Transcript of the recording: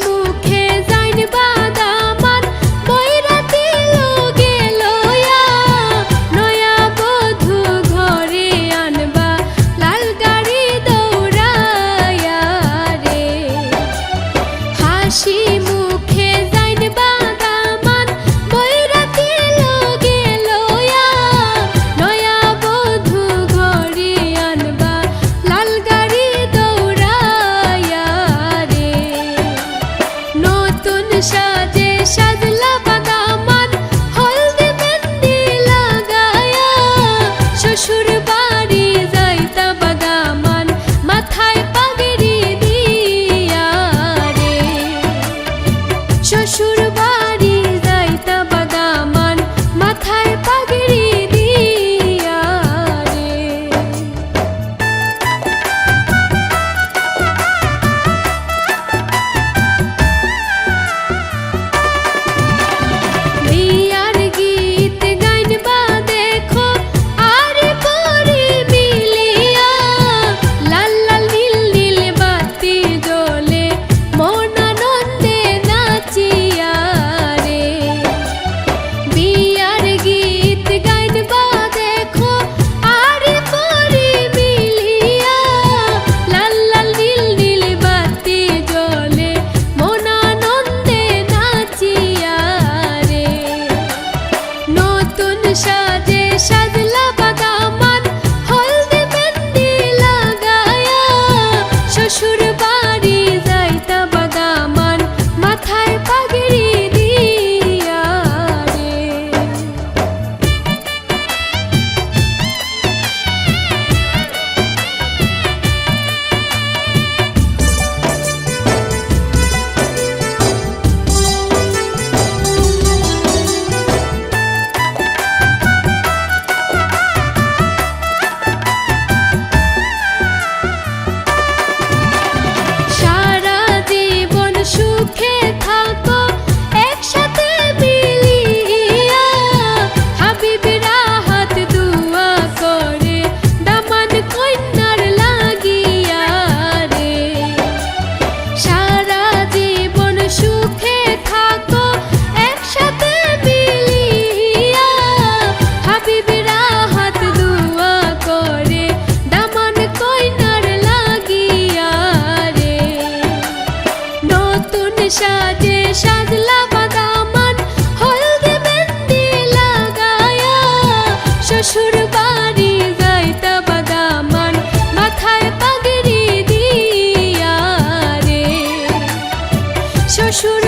মুখে যাইন বাদামান বৈরাতি লোগে লয়া নয়া বধূ ঘরে আনবা লাল গাড়ি দৌড়ায়া রে হাসি মুখে যাইন বাদামান বৈরাতি লোগে লয়া নয়া বধূ ঘরে আনবা লাল গাড়ি দৌড়ায়া রে নতুন সাজে সাজলা বাদামান হলদে মেহেন্দি লাগায়া শ্বশুর বাড়ি যাইতা বাদামান মাথায় পাগড়ি দিয়া রে শ্বশুর বাড়ি যাইতা বাদামান মাথায় পাগড়ি দিয়া রে বিয়ার গীত গাইনবা দেখো আরে পরি মিলিয়া লাল লাল নীল নীল বাতি জ্বলে মন আনন্দে নাচিয়া রে বিয়ার গীত গাইনবা দেখো আরে পরি মিলিয়া লাল লাল নীল নীল বাতি জ্বলে মন আনন্দে নাচিয়া রে নতুন সাজে সাজলা বাদামান হলদে মেহেন্দি লাগায়া শ্বশুর বাড়ি যাইতা বাদামান মাথায় পাগড়ি দিয়া রে সারা জীবন সুখে থাকো একসাথে মিলিয়া হাবিবেরা হাত দুয়া করে দামান কন্যার লাগিয়া রে সারা জীবন সুখে থাকো একসাথে মিলিয়া হাবিবেরা হাত দুয়া করে দামান কন্যার লাগিয়া রে নতুন সাজে সাজলা বাদামান হলদে মেহেন্দি লাগায়া শ্বশুর বাড়ি যাইতা বাদামান মাথায় পাগড়ি দিয়া রে শ্বশুর